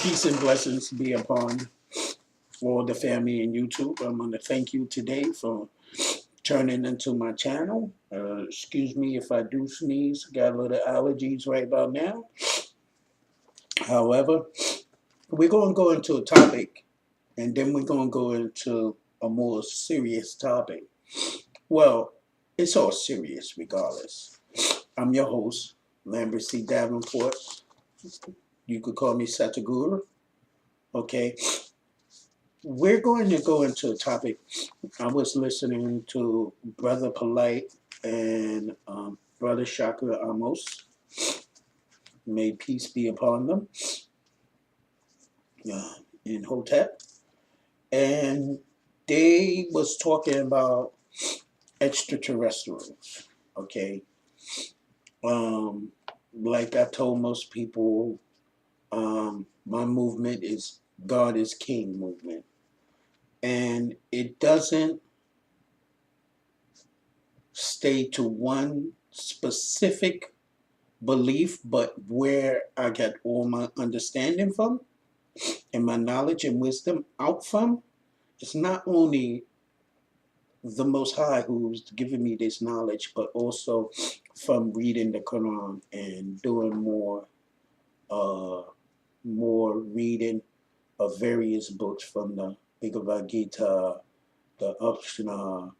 Peace and blessings be upon all the family in YouTube. I'm going to thank you today for turning into my channel. Excuse me if I do sneeze. Got a little allergies right about now. However, we're going to go into a topic, and then we're going to go into a more serious topic. Well, it's all serious regardless. I'm your host, Lambert C. Davenport. You could call me Sataguru. Okay. We're going to go into a topic. I was listening to Brother.Plight and Brother Shakka Ahmose. May peace be upon them. In Hotep. And they was talking about extraterrestrials. Okay. Like I told most people, my movement is God is King movement. And it doesn't stay to one specific belief, but where I get all my understanding from and my knowledge and wisdom out from. It's not only the Most High who's giving me this knowledge, but also from reading the Quran and doing more reading of various books from the Bhagavad Gita, the Upshana,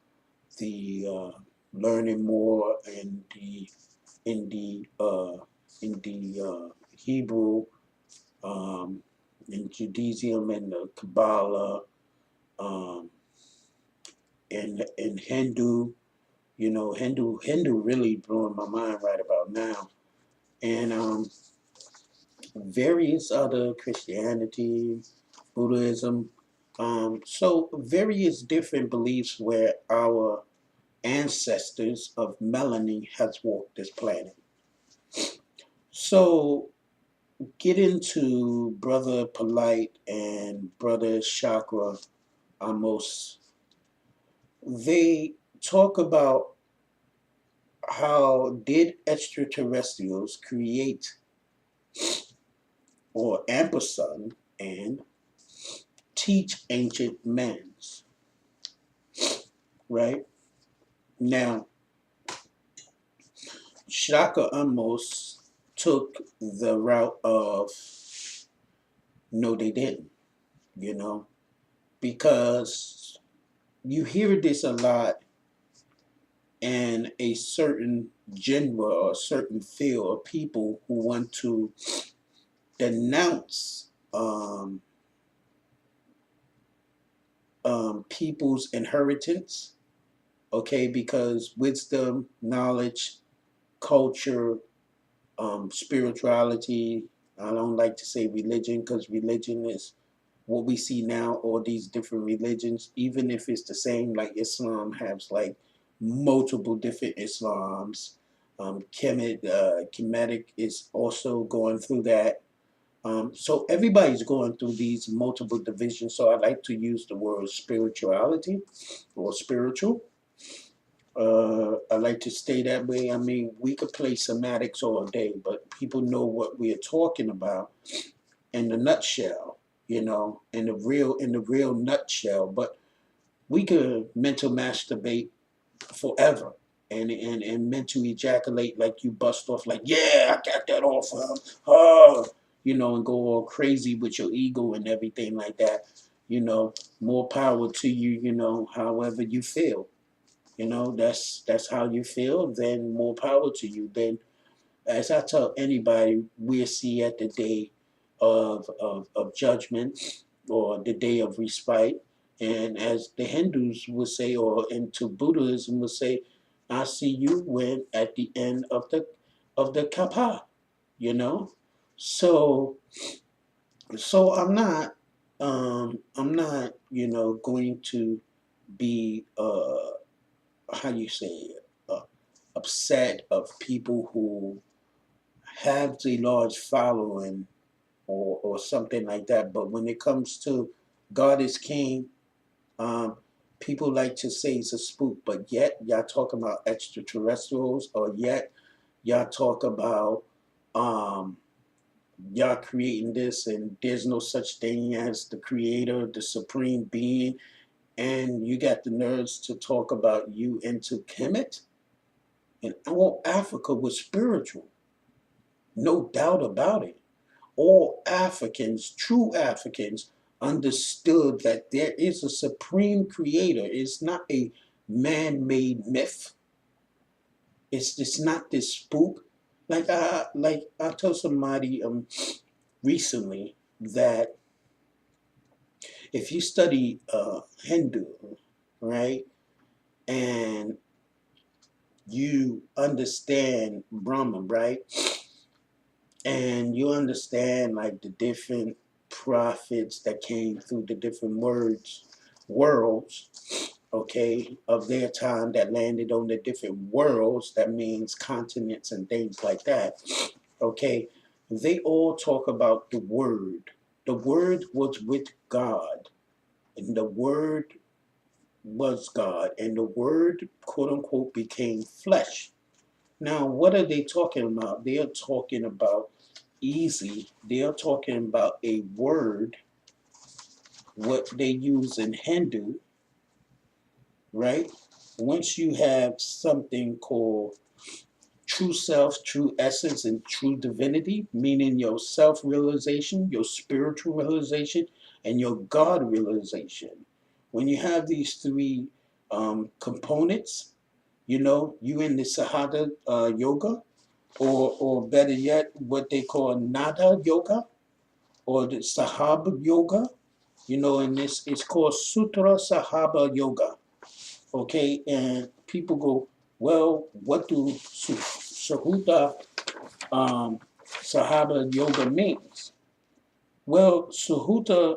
the learning more in the Hebrew, in Judaism and the Kabbalah, um, and Hindu. You know, Hindu really blowing my mind right about now, and various other Christianity, Buddhism. So various different beliefs where our ancestors of melanin has walked this planet. So get into Brother.Plight and Brother Shakka Ahmose. They talk about how did extraterrestrials create or ampersand and teach ancient mans, right? Now, Shakka Ahmose took the route of no, they didn't, you know, because you hear this a lot in a certain genre or a certain field of people who want to denounce people's inheritance, okay, because wisdom, knowledge, culture, spirituality, I don't like to say religion because religion is what we see now, all these different religions, even if it's the same, like Islam has like multiple different Islams. Kemetic is also going through that. So everybody's going through these multiple divisions. So I like to use the word spirituality or spiritual. I like to stay that way. I mean, we could play semantics all day, but people know what we're talking about in the nutshell, you know, in the real nutshell. But we could mental masturbate forever and mental ejaculate like you bust off like, yeah, I got that off of him. Oh, you know, and go all crazy with your ego and everything like that. You know, more power to you, you know, however you feel. You know, that's how you feel, then more power to you. Then as I tell anybody, we'll see at the day of judgment or the day of respite. And as the Hindus would say, or into Buddhism would say, I see you when at the end of the kapa, you know. So I'm not you know going to be how you say it, upset of people who have the large following or something like that. But when it comes to God is King, um, people like to say it's a spook, but yet y'all talk about extraterrestrials, or yet y'all talk about um, y'all creating this, and there's no such thing as the creator, the supreme being, and you got the nerves to talk about you into Kemet? And all Africa was spiritual, no doubt about it. All Africans, true Africans, understood that there is a supreme creator. It's not a man-made myth. It's not this spook. Like I told somebody recently that if you study Hindu, right, and you understand Brahman, right, and you understand like the different prophets that came through the different worlds, okay, of their time that landed on the different worlds, that means continents and things like that, okay, they all talk about the Word. The Word was with God, and the Word was God, and the Word, quote unquote, became flesh. Now, what are they talking about? They are talking about easy. They are talking about a word, what they use in Hindu, right? Once you have something called true self, true essence, and true divinity, meaning your self realization, your spiritual realization, and your God realization. When you have these three components, you in the Sahada yoga, or better yet, what they call Nada yoga, or the Sahaba yoga, and this it's called Sutra Sahaba yoga. Okay, and people go, well, what do Sahuta Sahaba yoga means? Well, Sahuta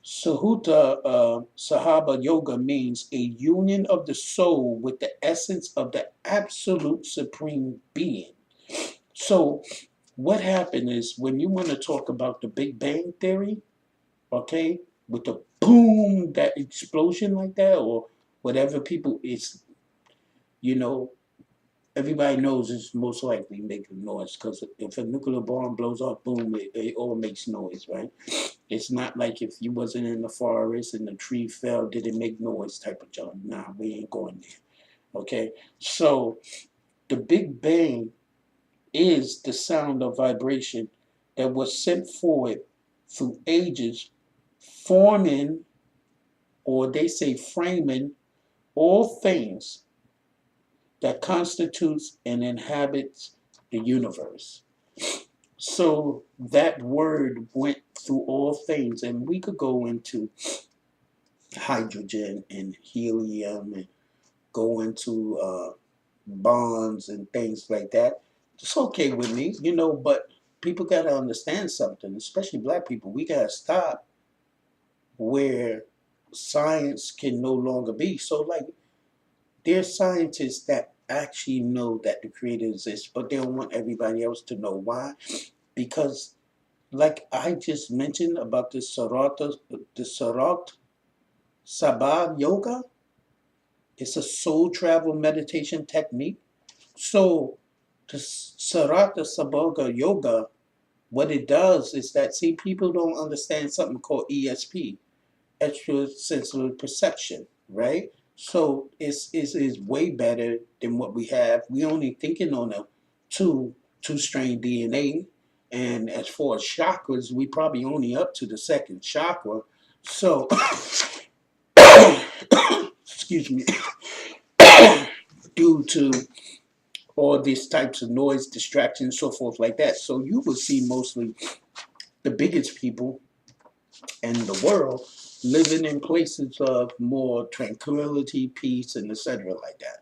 Sahaba yoga means a union of the soul with the essence of the absolute supreme being. So what happened is when you want to talk about the Big Bang Theory, okay, with the boom, that explosion like that, or whatever people, it's, you know, everybody knows it's most likely making noise because if a nuclear bomb blows up, boom, it all makes noise, right? It's not like if you wasn't in the forest and the tree fell, did it make noise type of job. Nah, we ain't going there, okay? So the Big Bang is the sound of vibration that was sent forward through ages, forming, or they say framing, all things that constitutes and inhabits the universe. So that word went through all things, and we could go into hydrogen and helium and go into bonds and things like that. It's okay with me, but people got to understand something, especially black people. We got to stop where science can no longer be. So, like, there's scientists that actually know that the creator exists, but they don't want everybody else to know. Why? Because, like I just mentioned about the Sarat Sabah yoga, it's a soul travel meditation technique. So, the Sarata Sabha yoga, what it does is that, see, people don't understand something called ESP, extrasensory perception, right? So it's way better than what we have. We only thinking on a two-strand DNA, and as far as chakras, we probably only up to the second chakra. So, excuse me, due to all these types of noise, distractions, so forth like that. So you will see mostly the biggest people in the world living in places of more tranquility, peace, and etc. like that,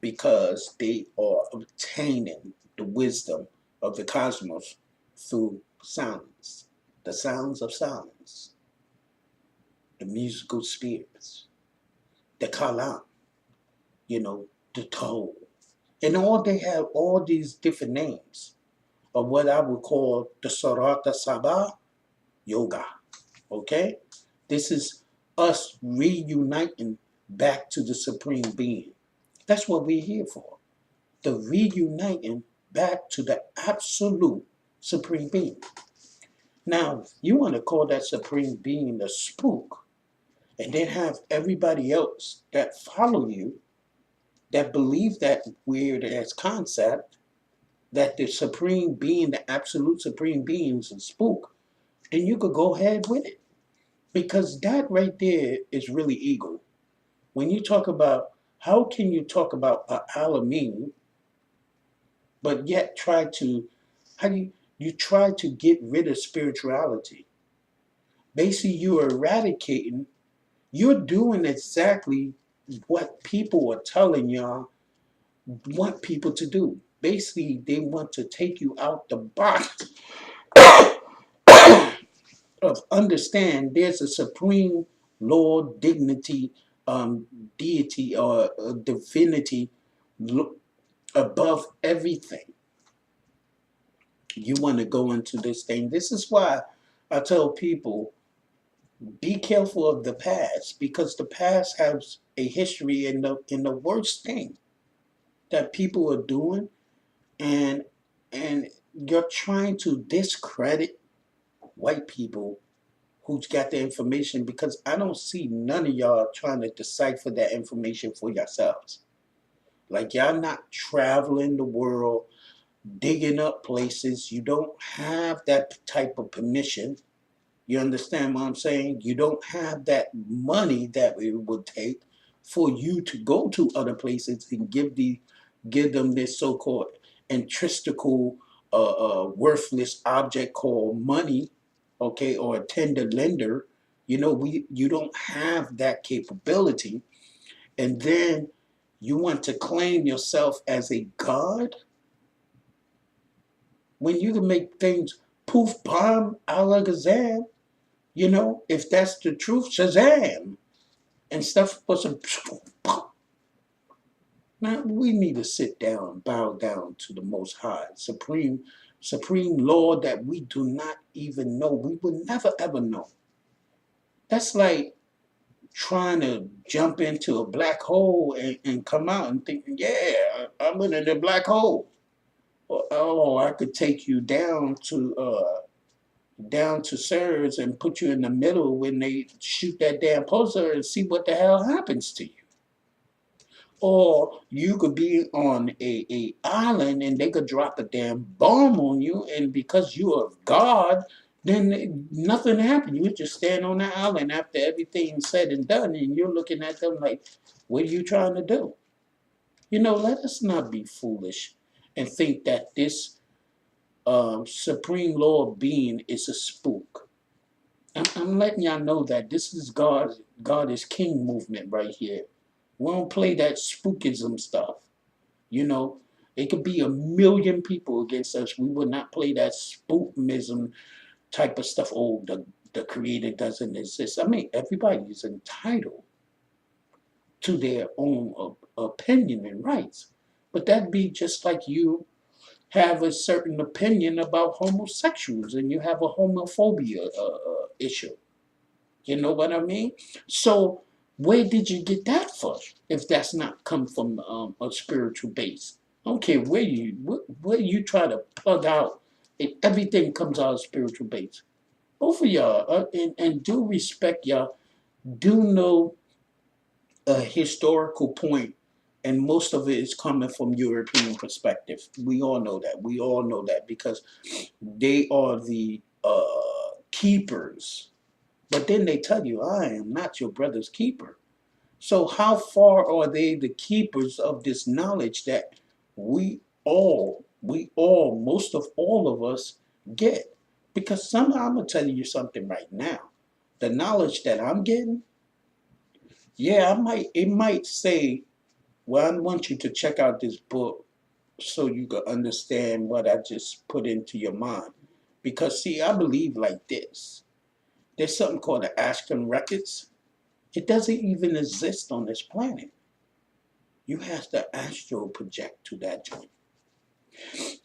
because they are obtaining the wisdom of the cosmos through sounds, the sounds of silence, the musical spirits, the kalam, the toll. And all they have all these different names of what I would call the Sarata Sabha yoga. Okay? This is us reuniting back to the Supreme Being. That's what we're here for. The reuniting back to the absolute supreme being. Now, you want to call that supreme being a spook, and then have everybody else that follow you that believe that weird ass concept that the supreme being, the absolute supreme being is a spook, then you could go ahead with it. Because that right there is really ego. When you talk about, how can you talk about a alamine, but yet try to, how do you try to get rid of spirituality? Basically, you're eradicating, you're doing exactly what people are telling y'all want people to do. Basically, they want to take you out the box of understand there's a supreme Lord, dignity, deity, or divinity above everything. You want to go into this thing. This is why I tell people, be careful of the past, because the past has a history in the worst thing that people are doing, and and you're trying to discredit white people who's got the information, because I don't see none of y'all trying to decipher that information for yourselves. Like, y'all not traveling the world, digging up places. You don't have that type of permission. You understand what I'm saying? You don't have that money that it would take for you to go to other places and give them this so-called intrinsical, worthless object called money, okay, or a tender lender. You don't have that capability, and then you want to claim yourself as a god when you can make things poof, bomb, alakazam. If that's the truth, Shazam and stuff was a. Now we need to sit down and bow down to the Most High, Supreme Lord that we do not even know. We will never ever know. That's like trying to jump into a black hole and come out and thinking, yeah, I'm in the black hole. Oh, I could take you down to Sirs and put you in the middle when they shoot that damn poster and see what the hell happens to you. Or you could be on a island and they could drop a damn bomb on you, and because you are God, then nothing happened. You just stand on the island after everything's said and done, and you're looking at them like, what are you trying to do? Let us not be foolish and think that this Supreme Lord being is a spook. I'm letting y'all know that this is God is King movement right here. We don't play that spookism stuff. You know, it could be a million people against us. We would not play that spookism type of stuff. Oh, the creator doesn't exist. I mean, everybody is entitled to their own opinion and rights. But that'd be just like you have a certain opinion about homosexuals and you have a homophobia issue. You know what I mean? So where did you get that from? If that's not come from a spiritual base, I don't care where you try to plug out. Everything comes out of spiritual base. Both of y'all, and do respect y'all. Do know a historical point, and most of it is coming from European perspective. We all know that. We all know that because they are the keepers. But then they tell you, I am not your brother's keeper. So how far are they the keepers of this knowledge that most of all of us get? Because somehow I'm gonna tell you something right now. The knowledge that I'm getting, yeah, it might say, well, I want you to check out this book so you can understand what I just put into your mind. Because see, I believe like this. There's something called the Ashton Records. It doesn't even exist on this planet. You have to astral project to that joint.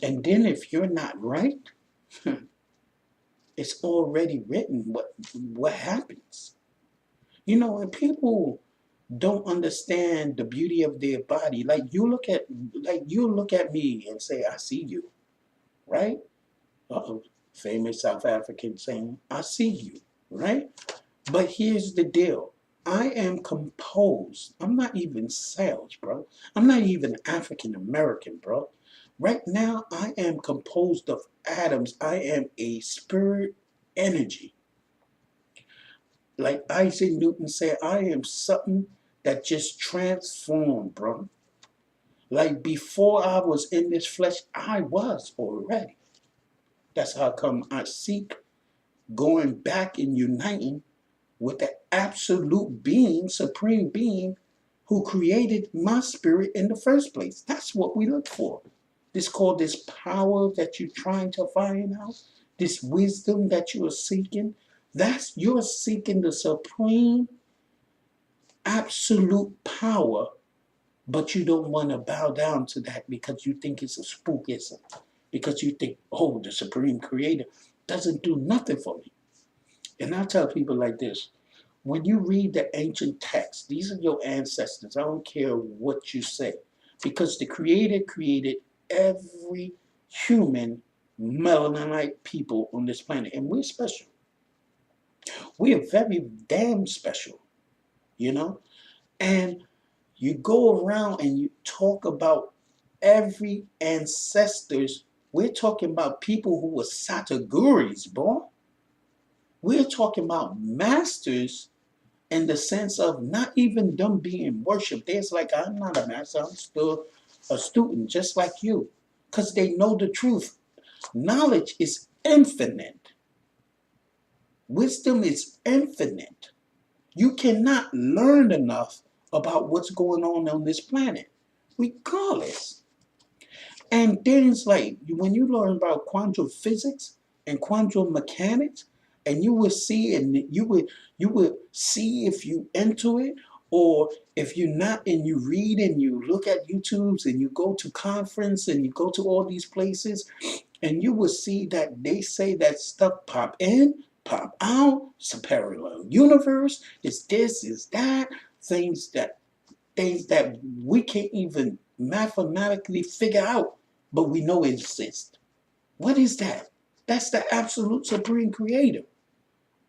And then if you're not right, it's already written what happens. And people don't understand the beauty of their body. You look at me and say, I see you, right? Uh-oh, famous South African saying, I see you, right? But here's the deal. I am composed. I'm not even Sales, bro. I'm not even African American, bro. Right now, I am composed of atoms. I am a spirit energy. Like Isaac Newton said, I am something that just transformed, bro. Like before I was in this flesh, I was already. That's how come I seek going back and uniting with the absolute being, supreme being, who created my spirit in the first place. That's what we look for. This power that you're trying to find out, this wisdom that you are seeking, you're seeking the supreme absolute power, but you don't want to bow down to that because you think it's a spookism, because you think, oh, the supreme creator doesn't do nothing for me. And I tell people like this: when you read the ancient texts, these are your ancestors. I don't care what you say, because the creator created every human melaninite people on this planet, and we're special. We are very damn special, you know? And you go around and you talk about every ancestors. We're talking about people who were Sataguris, boy. We're talking about masters in the sense of not even them being worshipped. There's like, I'm not a master, I'm still a student, just like you. Because they know the truth. Knowledge is infinite. Wisdom is infinite. You cannot learn enough about what's going on this planet, regardless. And things like when you learn about quantum physics and quantum mechanics, and you would see if you into it, or if you're not, and you read and you look at YouTubes and you go to conference and you go to all these places, and you will see that they say that stuff pop in, pop out, it's a parallel universe, it's this, it's that, things that things that we can't even mathematically figure out, but we know it exists. What is that? That's the absolute supreme creator,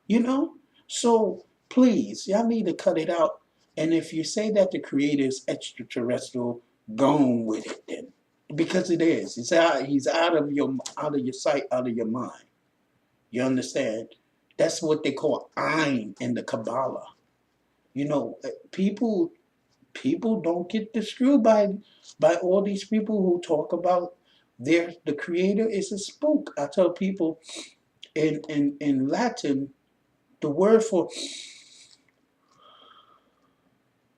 you know? So please, y'all need to cut it out. And if you say that the creator is extraterrestrial, go on with it then. Because it is. He's out of your sight, out of your mind. You understand? That's what they call Ein in the Kabbalah. You know, people don't get screwed by all these people who talk about the creator is a spook. I tell people in Latin, the word for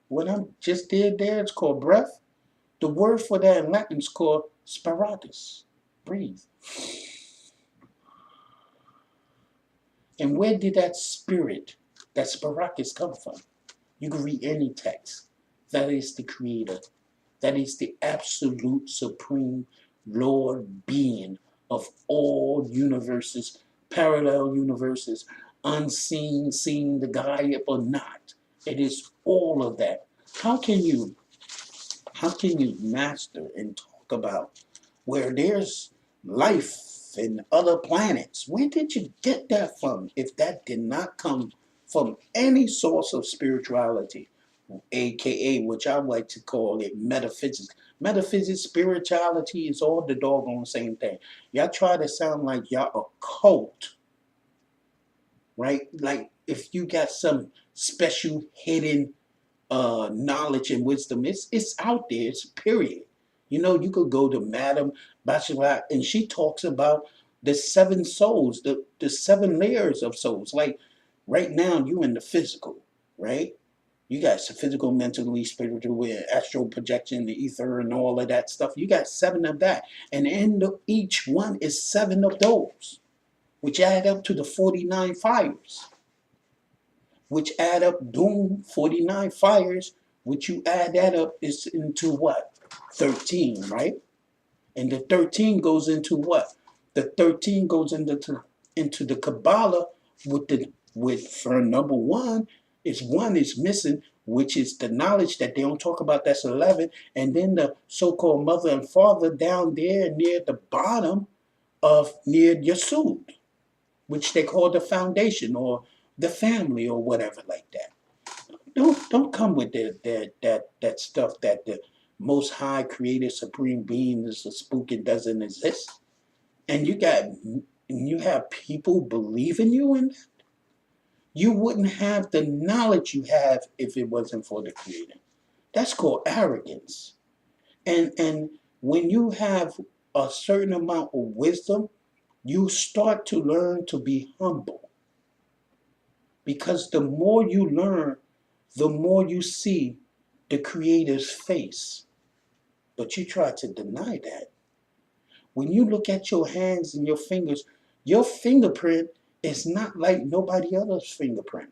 when I'm just there, it's called breath. The word for that in Latin is called spiratus. Breathe. And where did that spirit, that spiratus, come from? You can read any text. That is the creator. That is the absolute supreme Lord being of all universes, parallel universes, unseen, seen, the Gaia or not. It is all of that. How can you master and talk about where there's life in other planets? Where did you get that from if that did not come from any source of spirituality? AKA, which I like to call it metaphysics. Metaphysics, spirituality is all the doggone same thing. Y'all try to sound like y'all a cult, right? Like if you got some special hidden knowledge and wisdom, it's out there, it's period. You know, you could go to Madame Bachelot and she talks about the seven souls, the seven layers of souls. Like right now, you in the physical, right? You got physical, mentally, spiritual, astral projection, the ether, and all of that stuff. You got seven of that. And each one is seven of those, which add up to the 49 fires, which add up, doom, 49 fires, which you add that up is into what? 13, right? And the 13 goes into what? The 13 goes into the Kabbalah with for number one is missing, which is the knowledge that they don't talk about, that's 11, and then the so-called mother and father down there near the bottom of near Yesud, which they call the foundation or the family or whatever like that. Don't come with that stuff that the most high creator supreme being is a spook and doesn't exist. And you have people believing you in that. You wouldn't have the knowledge you have if it wasn't for the creator. That's called arrogance. And when you have a certain amount of wisdom, you start to learn to be humble. Because the more you learn, the more you see the creator's face. But you try to deny that. When you look at your hands and your fingers, your fingerprint is not like nobody else's fingerprint.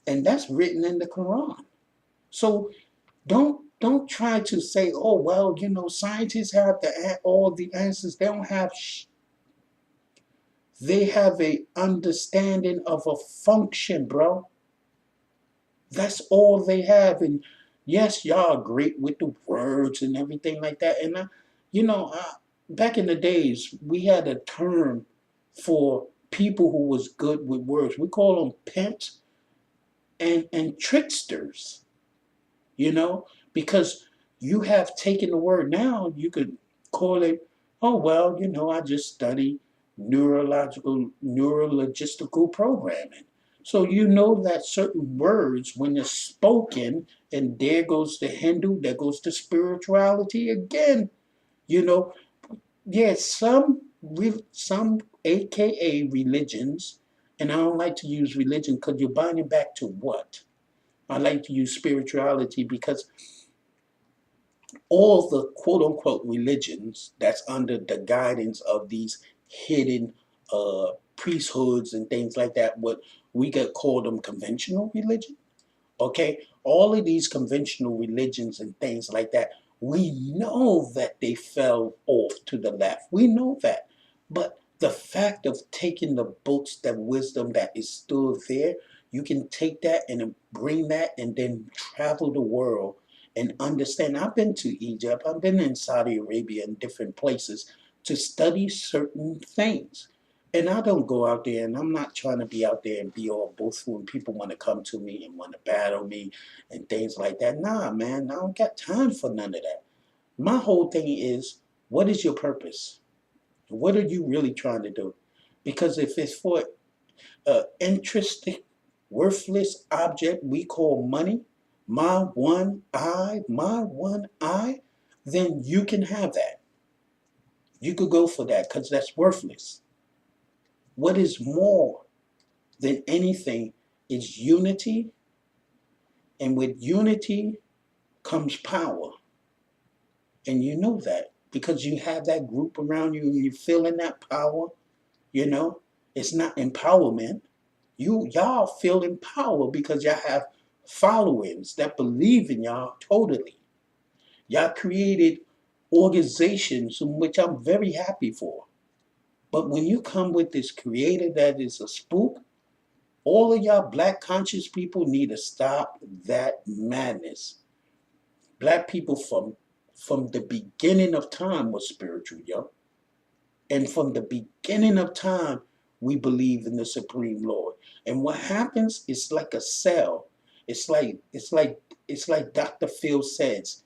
And that's written in the Quran. So don't try to say, oh, well, scientists have all the answers. They don't have they have a understanding of a function, bro. That's all they have. And yes, y'all are great with the words and everything like that. And back in the days, we had a term for people who was good with words. We call them pimps and tricksters, because you have taken the word. Now you could call it, oh, well, I just study neurologistical programming. So you know that certain words, when they're spoken, and there goes the Hindu, there goes the spirituality again, yeah, some AKA religions, and I don't like to use religion because you're binding back to what? I like to use spirituality because all the quote unquote religions that's under the guidance of these hidden priesthoods and things like that, what we could call them conventional religion. Okay, all of these conventional religions and things like that, we know that they fell off to the left. We know that. But the fact of taking the books, that wisdom that is still there, you can take that and bring that and then travel the world and understand. I've been to Egypt, I've been in Saudi Arabia and different places to study certain things. And I don't go out there, and I'm not trying to be out there and be all boastful and people want to come to me and want to battle me and things like that. Nah, man, I don't got time for none of that. My whole thing is, what is your purpose? What are you really trying to do? Because if it's for an intrinsic, worthless object we call money, my one eye, then you can have that. You could go for that because that's worthless. What is more than anything is unity, and with unity comes power. And you know that because you have that group around you and you're feeling that power, it's not empowerment. Y'all feel empowered because y'all have followings that believe in y'all totally. Y'all created organizations in which I'm very happy for. But when you come with this creator that is a spook, all of y'all black conscious people need to stop that madness. Black people from the beginning of time was spiritual, yo. And from the beginning of time, we believe in the Supreme Lord. And what happens is like a cell. It's like Dr. Phil says,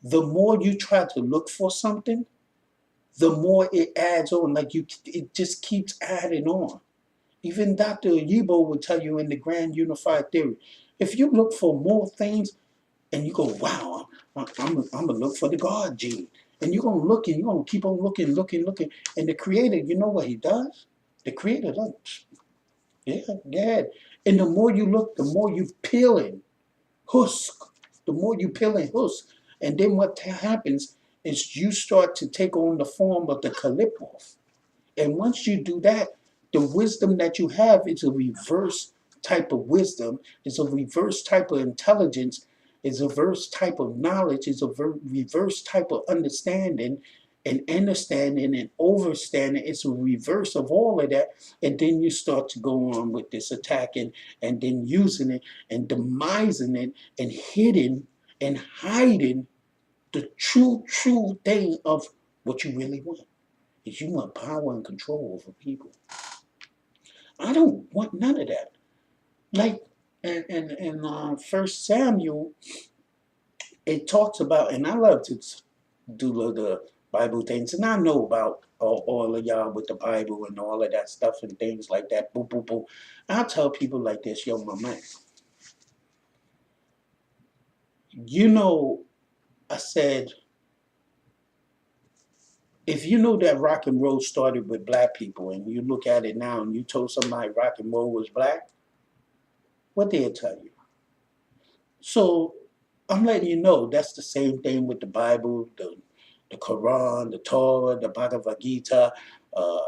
the more you try to look for something, the more it adds on. It just keeps adding on. Even Dr. Yibo would tell you in the Grand Unified Theory, if you look for more things and you go, wow, I'm going to look for the God gene. And you're going to look and you're going to keep on looking. And the creator, you know what he does? The creator does. Yeah. And the more you look, the more you peeling husk. The more you peeling husk. And then what happens is you start to take on the form of the Kalipov. And once you do that, the wisdom that you have is a reverse type of wisdom, is a reverse type of intelligence, is a reverse type of knowledge, is a reverse type of understanding. and understanding and overstanding. It's a reverse of all of that. And then you start to go on with this attacking and then using it and demising it and hiding and hiding the true thing of what you really want. Is you want power and control over people. I don't want none of that. Like in First Samuel, it talks about, and I love to do the Bible things, and I know about all of y'all with the Bible and all of that stuff and things like that. Boom, boom, boom. I tell people like this, yo, my man. You know, I said, if you know that rock and roll started with black people, and you look at it now, and you told somebody rock and roll was black, what they'll tell you. So I'm letting you know that's the same thing with the Bible, the Quran, the Torah, the Bhagavad Gita, uh,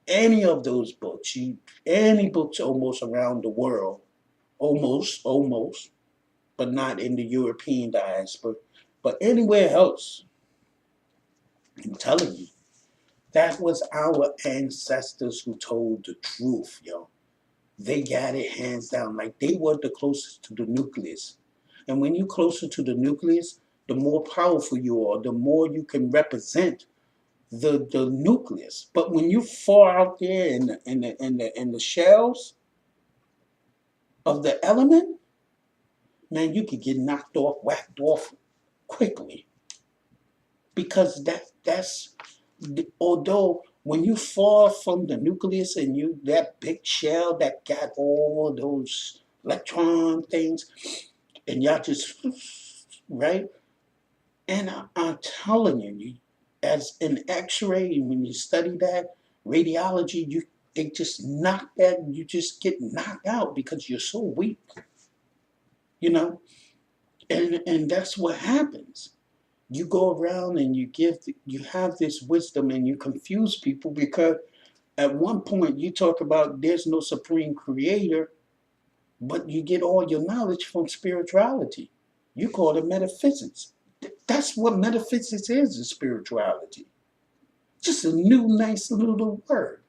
any of those books, any books almost around the world, almost, but not in the European diaspora, but anywhere else, I'm telling you, that was our ancestors who told the truth, yo. They got it hands down, like they were the closest to the nucleus. And when you're closer to the nucleus, the more powerful you are, the more you can represent the nucleus. But when you're far out there in the shells of the element, man, you could get knocked off, whacked off quickly. Because that's although when you fall from the nucleus and you that big shell that got all those electron things, and y'all just right. And I'm telling you, as an X-ray, when you study that radiology, they just knock that. You just get knocked out because you're so weak, you know. And that's what happens. You go around and you have this wisdom and you confuse people because at one point you talk about there's no supreme creator, but you get all your knowledge from spirituality. You call it metaphysics. That's what metaphysics is spirituality. Just a new nice little word,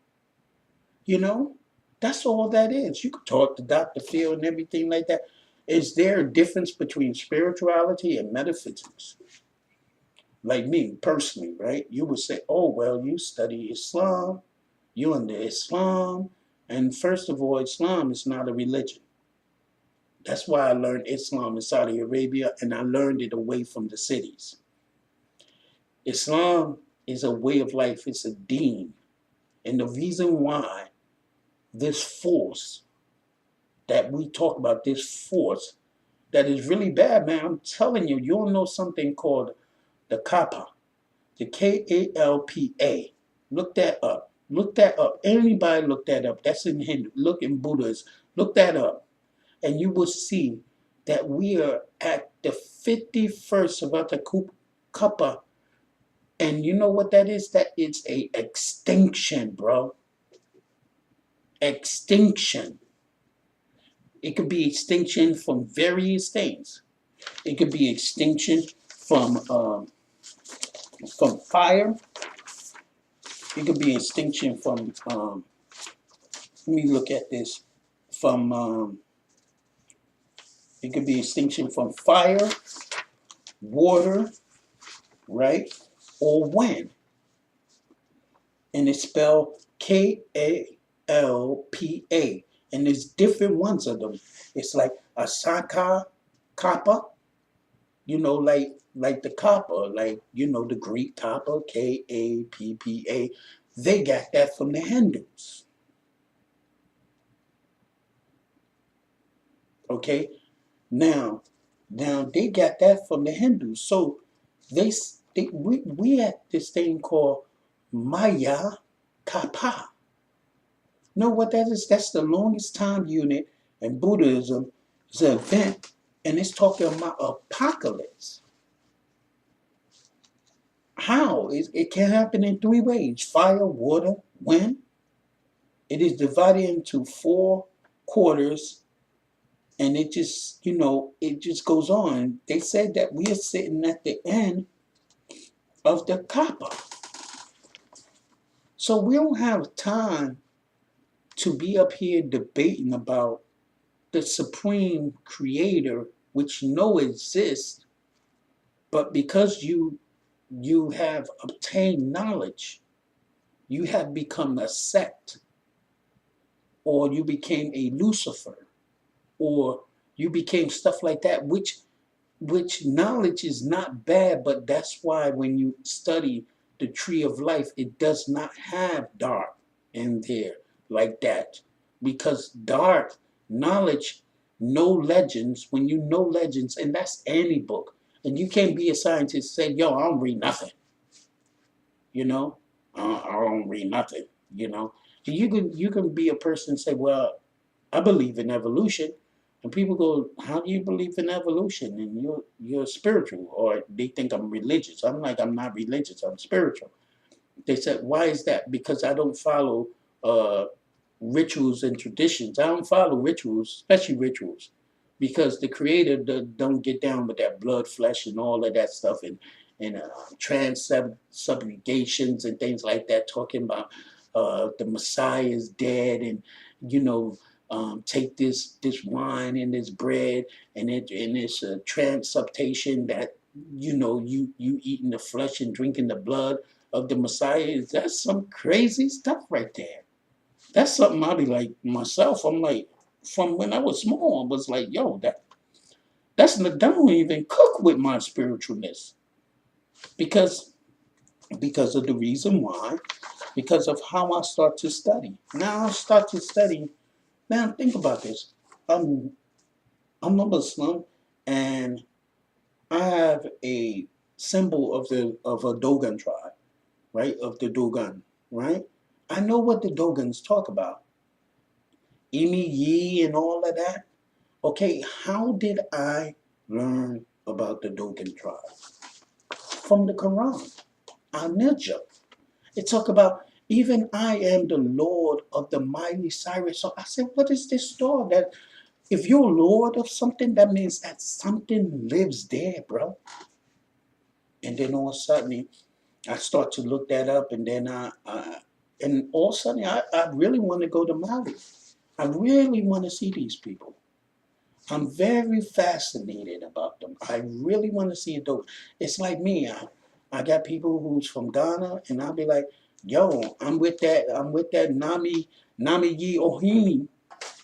you know? That's all that is. You could talk to Dr. Phil and everything like that. Is there a difference between spirituality and metaphysics? Like me personally, right? You would say, oh, well, you study Islam, you're into Islam. And first of all, Islam is not a religion. That's why I learned Islam in Saudi Arabia, and I learned it away from the cities. Islam is a way of life, it's a deen. And the reason why this force that we talk about, this force that is really bad, man, I'm telling you, you'll know something called the Kappa. The Kalpa. Look that up. Look that up. Anybody look that up. That's in Hindu. Look in Buddhism. Look that up. And you will see that we are at the 51st of the Kappa. And you know what that is? That it's a extinction, bro. Extinction. It could be extinction from various things. It could be extinction from fire. It could be extinction from, let me look at this, from, it could be extinction from fire, water, right, or wind. And it's spelled Kalpa. And there's different ones of them. It's like Asaka, Kappa, you know, like the copper, like, you know, the Greek copper, Kappa. They got that from the Hindus. Okay? Now they got that from the Hindus. So we had this thing called Maya Kappa. Know what that is? That's the longest time unit in Buddhism. It's an event, and it's talking about apocalypse. How? It can happen in three ways: fire, water, wind. It is divided into 4 quarters, and it just, you know, it just goes on. They said that we are sitting at the end of the copper. So we don't have time to be up here debating about the supreme creator, which no exists, but because you have obtained knowledge, you have become a sect, or you became a Lucifer, or you became stuff like that, which knowledge is not bad, but that's why when you study the tree of life, it does not have dark in there like that. Because dark knowledge, no legends, when you know legends, and that's any book, and you can't be a scientist and say, yo, I don't read nothing, you know? I don't read nothing, you know? You can be a person and say, well, I believe in evolution. And people go, how do you believe in evolution? And you're spiritual, or they think I'm religious. I'm like, I'm not religious, I'm spiritual. They said, why is that? Because I don't follow uh, rituals and traditions. I don't follow rituals, especially rituals, because the creator don't get down with that blood, flesh, and all of that stuff, and subjugations and things like that, talking about the Messiah is dead, and you know, take this wine and this bread, and it's a transubstantiation that you eating the flesh and drinking the blood of the Messiah. That's some crazy stuff right there. That's something I be like myself. I'm like, from when I was small, I was like, yo, that don't even cook with my spiritualness, because of the reason why, because of how I start to study. Now I start to study. Now think about this. I'm I'm a Muslim, and I have a symbol of a Dogon tribe, right? Of the Dogon, right? I know what the Dogons talk about. Imi Yi and all of that. Okay, how did I learn about the Dogon tribe? From the Quran, our ninja. It talk about, even I am the Lord of the mighty Cyrus. So I said, what is this story? That if you're Lord of something, that means that something lives there, bro. And then all of a sudden, I start to look that up, and then and all of a sudden, I really want to go to Mali. I really want to see these people. I'm very fascinated about them. I really want to see it though. It's like me. I got people who's from Ghana, and I'll be like, yo, I'm with that Nami Yi Ohini.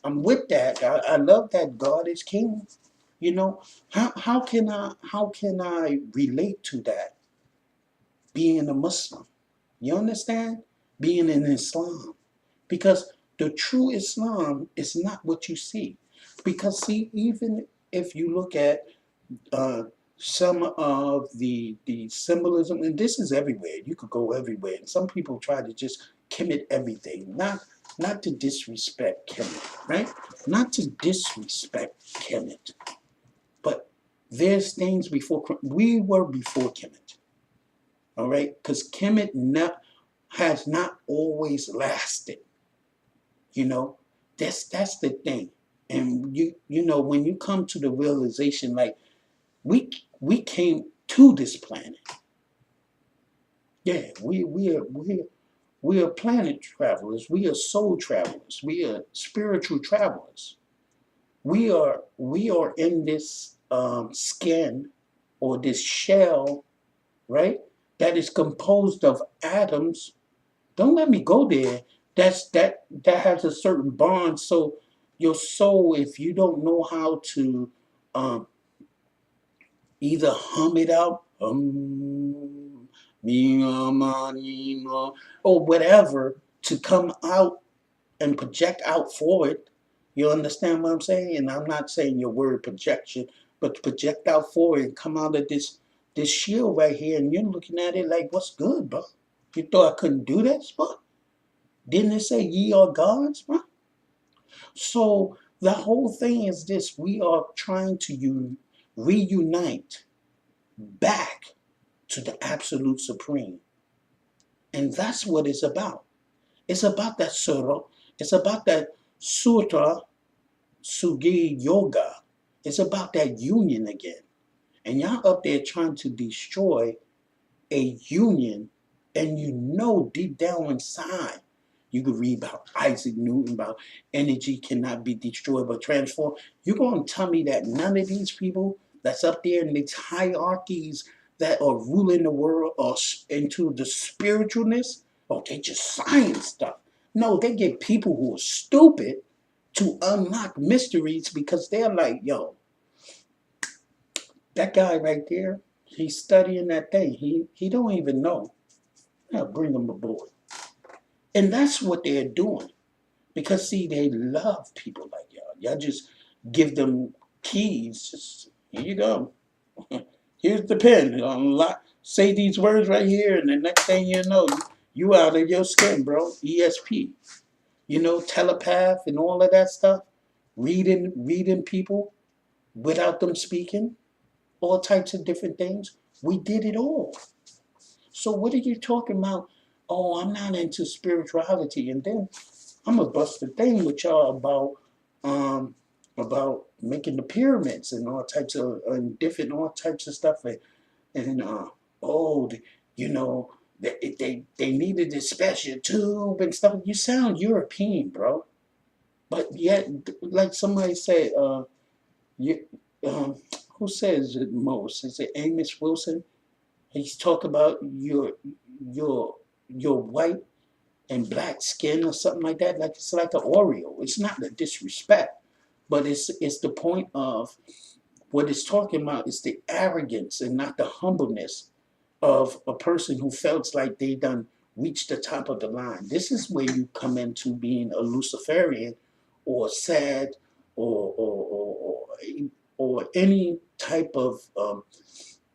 I'm with that. I love that God is king. You know, how can I relate to that being a Muslim? You understand? Being in Islam. Because the true Islam is not what you see. Because see, even if you look at uh, some of the symbolism, and this is everywhere. You could go everywhere, and some people try to just commit everything, not to disrespect Kemet, right? Not to disrespect Kemet, but there's things before we were before Kemet, all right? Because Kemet has not always lasted. You know, that's the thing. And you know, when you come to the realization, like we came to this planet. Yeah, we are planet travelers. We are soul travelers. We are spiritual travelers. We are in this skin, or this shell, right? That is composed of atoms. Don't let me go there. That has a certain bond. So your soul, if you don't know how to um, either hum it out, or whatever, to come out and project out forward. You understand what I'm saying? And I'm not saying your word projection, but to project out forward and come out of this shield right here, and you're looking at it like, what's good, bro? You thought I couldn't do that, bro? Didn't it say ye are gods, bro? So the whole thing is this: we are trying to reunite back to the absolute supreme. And that's what it's about. It's about that surah. It's about that sutra sugi yoga. It's about that union again. And y'all up there trying to destroy a union, and you know deep down inside, you could read about Isaac Newton, about energy cannot be destroyed but transformed. You're going to tell me that none of these people that's up there in these hierarchies that are ruling the world are into the spiritualness? Oh, they just science stuff. No, they get people who are stupid to unlock mysteries because they're like, yo, that guy right there, he's studying that thing. He don't even know. Now bring him aboard. And that's what they're doing. Because see, they love people like y'all. Y'all just give them keys. Just here you go. Here's the pen. Say these words right here, and the next thing you know, you out of your skin, bro. ESP. You know, telepath and all of that stuff. Reading people without them speaking. All types of different things. We did it all. So what are you talking about? Oh, I'm not into spirituality, and then I'm gonna bust the thing with y'all about making the pyramids and all types of different all types of stuff and oh the, you know they needed this special tube and stuff. You sound European, bro, but yet like somebody said, you who says it most? Is it Amos Wilson? He's talk about your your white and black skin or something like that. Like it's like an Oreo. It's not a disrespect, but it's the point of what it's talking about is the arrogance and not the humbleness of a person who felt like they done reached the top of the line. This is where you come into being a Luciferian or sad or any type of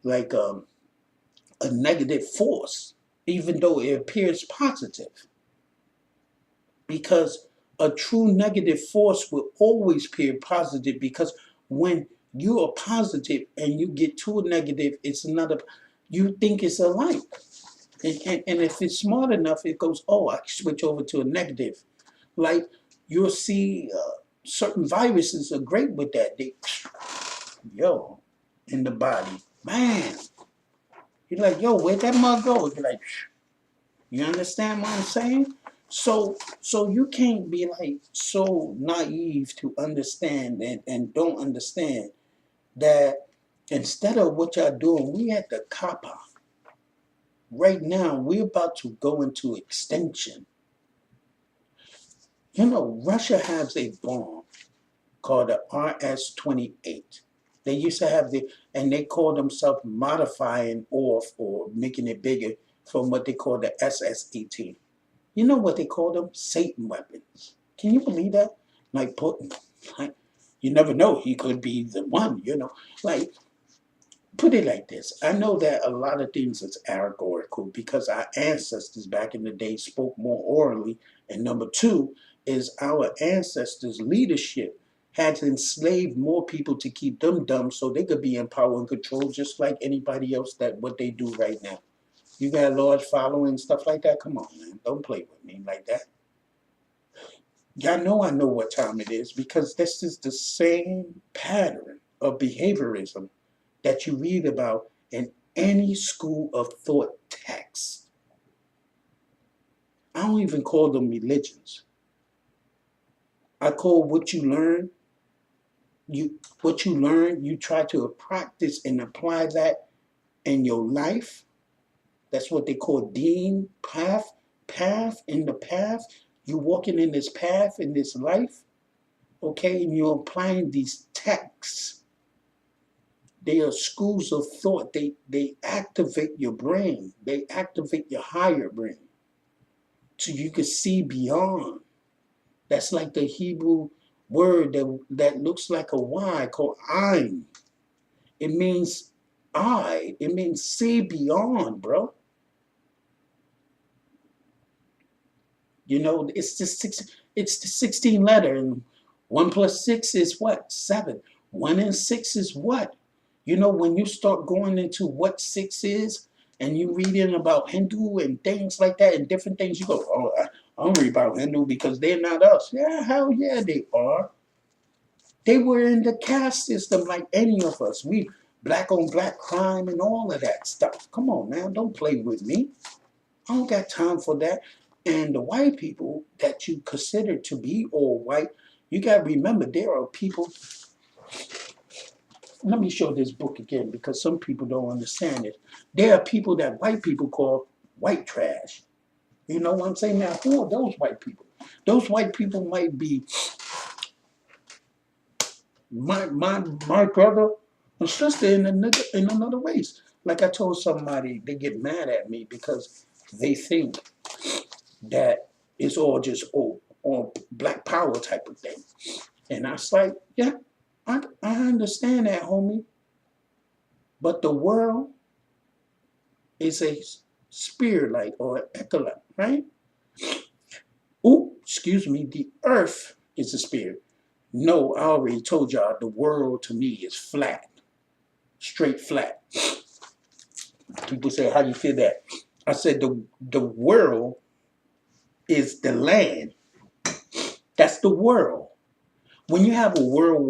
like a negative force, even though it appears positive. Because a true negative force will always appear positive, because when you are positive and you get too negative, it's another, you think it's a light. And if it's smart enough, it goes, oh, I can switch over to a negative. Like you'll see certain viruses are great with that. They, yo, in the body, man. You're like, yo, where'd that mug go? You're like, you understand what I'm saying? So you can't be like so naive to understand and don't understand that instead of what y'all doing, we at the copper. Right now, we're about to go into extinction. You know, Russia has a bomb called the RS-28. They used to have and they call themselves modifying off or making it bigger from what they call the SS-18. You know what they call them? Satan weapons. Can you believe that? Like, like you never know. He could be the one, you know. Like, put it like this. I know that a lot of things is allegorical because our ancestors back in the day spoke more orally. And number two is our ancestors' leadership had to enslave more people to keep them dumb so they could be in power and control just like anybody else that what they do right now. You got a large following and stuff like that? Come on, man. Don't play with me like that. Y'all know I know what time it is because this is the same pattern of behaviorism that you read about in any school of thought text. I don't even call them religions. I call what you learn, you try to practice and apply that in your life. That's what they call deen, path in the path. You're walking in this path in this life, okay, and you're applying these texts. They are schools of thought. They activate your brain. They activate your higher brain so you can see beyond. That's like the Hebrew word that looks like a Y called Ein. It means I. It means see beyond, bro. You know, it's the 16 letter, and 1 + 6 is what? 7. 1 and 6 is what? You know, when you start going into what 6 is, and you reading about Hindu and things like that and different things, you go, oh, I don't read about Hindu because they're not us. Yeah, hell yeah, they are. They were in the caste system like any of us. black on black crime and all of that stuff. Come on, man, don't play with me. I don't got time for that. And the white people that you consider to be all white, you got to remember there are people. Let me show this book again because some people don't understand it. There are people that white people call white trash. You know what I'm saying? Now, who are those white people? Those white people might be my brother and sister in another race. Like I told somebody, they get mad at me because they think that it's all just all black power type of thing. And I was like, yeah, I understand that, homie. But the world is a spirit light or an echolite, right? Oh, excuse me, the earth is a spirit. No, I already told y'all the world to me is flat, straight flat. People say, how do you feel that? I said the world is the land. That's the world. When you have a world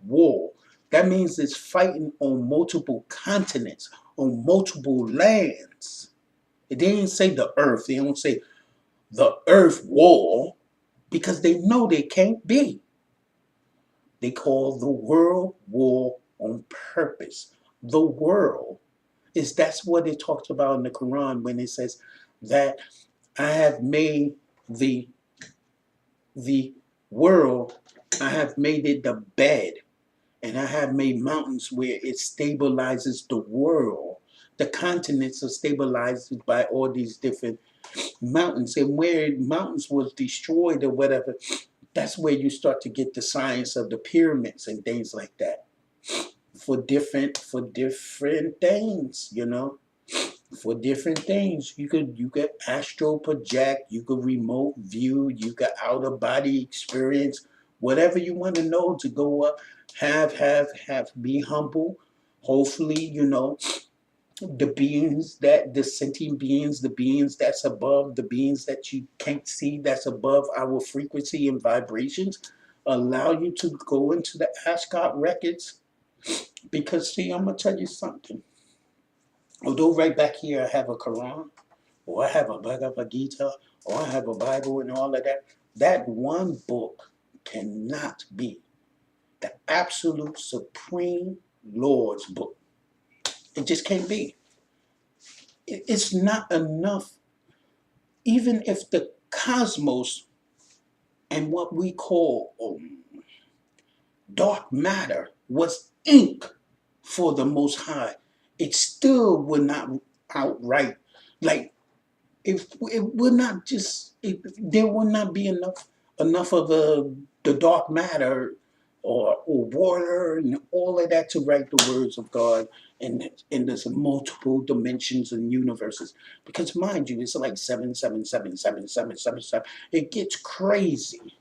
war, that means it's fighting on multiple continents, on multiple lands. They didn't say the earth. They don't say the earth war because they know they can't be. They call the world war on purpose. The world is that's what it talks about in the Quran when it says that I have made the world, I have made it the bed, and I have made mountains where it stabilizes the world. The continents are stabilized by all these different mountains, and where mountains was destroyed or whatever, that's where you start to get the science of the pyramids and things like that. For different things, you know. For different things. You could astral project, you could remote view, you could outer body experience, whatever you want to know to go up, be humble. Hopefully, you know, the beings that the sentient beings, the beings that's above, the beings that you can't see that's above our frequency and vibrations, allow you to go into the Ascot records. Because see, I'm gonna tell you something. Although right back here I have a Quran, or I have a Bhagavad Gita, or I have a Bible and all of that, that one book cannot be the absolute supreme Lord's book. It just can't be. It's not enough. Even if the cosmos and what we call dark matter was ink for the Most High, it still would not outright, like, if it would not just, there would not be enough of the dark matter or water and all of that to write the words of God in this multiple dimensions and universes. Because mind you, it's like 7 7 7 7 7 7 7. It gets crazy.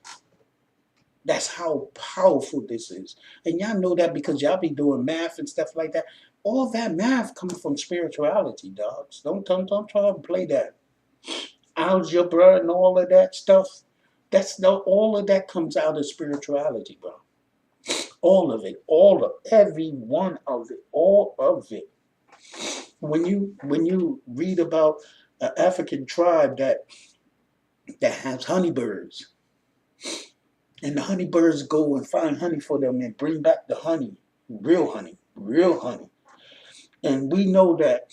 That's how powerful this is. And y'all know that because y'all be doing math and stuff like that. All that math comes from spirituality, dogs. Don't try to play that. Algebra and all of that stuff. All of that comes out of spirituality, bro. All of it, every one of it, all of it. When you read about an African tribe that has honeybirds, and the honeybirds go and find honey for them and bring back the honey, real honey. And we know that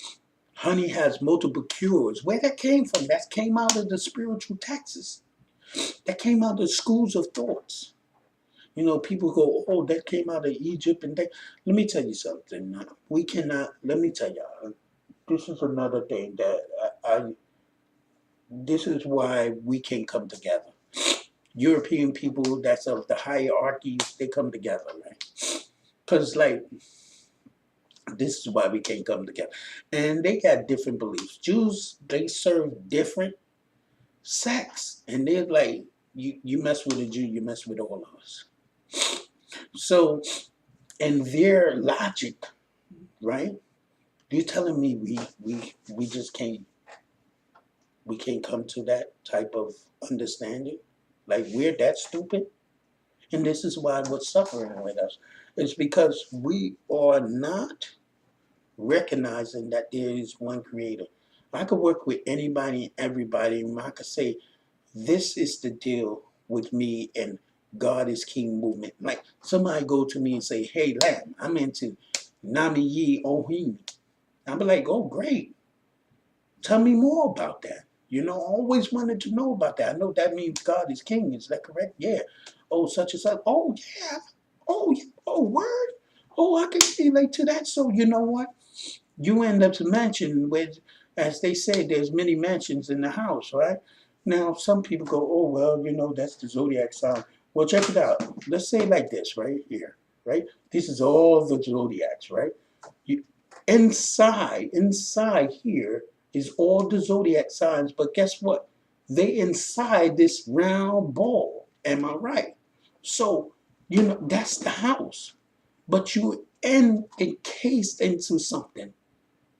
honey has multiple cures. Where that came from? That came out of the spiritual texts. That came out of the schools of thoughts. You know, people go, oh, that came out of Egypt. And let me tell you something. We cannot, let me tell y'all, this is another thing that this is why we can't come together. European people that's of the hierarchies, they come together, right? Because, like, this is why we can't come together. And they got different beliefs. Jews, they serve different sects. And they're like, you mess with a Jew, you mess with all of us. So, and their logic, right? You're telling me we just can't come to that type of understanding? Like we're that stupid? And this is why what's suffering with us It's because we are not recognizing that there is one creator. I could work with anybody and everybody, and I could say, this is the deal with me and God is King movement. Like somebody go to me and say, hey, Lamb, I'm into Nami Yi Ohimi. I'll be like, oh, great. Tell me more about that. I always wanted to know about that. I know that means God is king. Is that correct? Yeah. Oh, such and such. Oh, yeah. Oh, yeah. Oh, word. Oh, I can relate to that. So you know what? You end up to mansion with, as they say, there's many mansions in the house, right? Now, some people go, oh, well, that's the zodiac sign. Well, check it out. Let's say it like this right here, right? This is all the zodiacs, right? You, inside here is all the zodiac signs, but guess what? They inside this round ball. Am I right? So, that's the house. But you encased into something.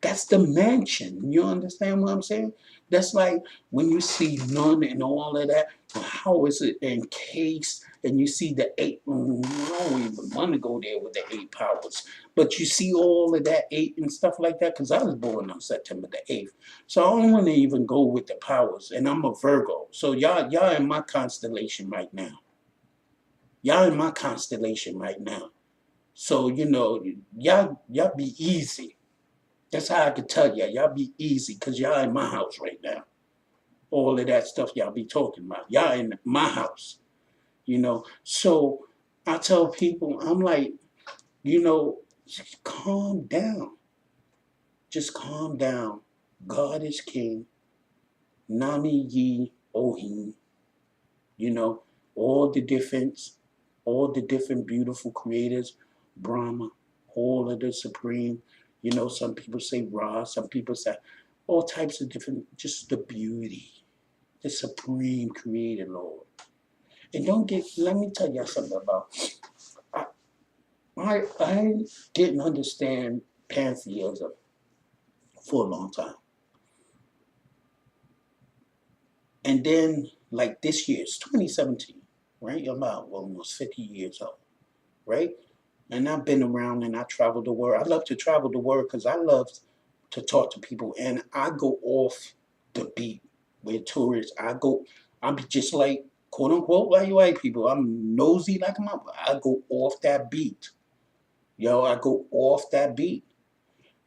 That's the mansion. You understand what I'm saying? That's like when you see Nun and all of that. How is it encased? And you see the eight. I don't even want to go there with the eight powers. But you see all of that eight and stuff like that. Because I was born on September the 8th. So I don't want to even go with the powers. And I'm a Virgo. So y'all in my constellation right now. Y'all in my constellation right now. So, y'all be easy. That's how I can tell y'all be easy because y'all in my house right now. All of that stuff y'all be talking about. Y'all in my house. So I tell people, I'm like, just calm down. Just calm down. God is king. Nami Yi Ohim. You know, all the different, all the different beautiful creators, Brahma, all of the supreme. Some people say Ra, some people say all types of different, just the beauty, the supreme creator, Lord. And let me tell you something about, I didn't understand pantheism for a long time. And then, like this year, it's 2017, right? I'm about almost 50 years old, right? And I've been around and I travel the world. I love to travel the world because I love to talk to people and I go off the beat with tourists. I'm just like, quote unquote, like white people. I'm nosy like a mother. I go off that beat. I go off that beat.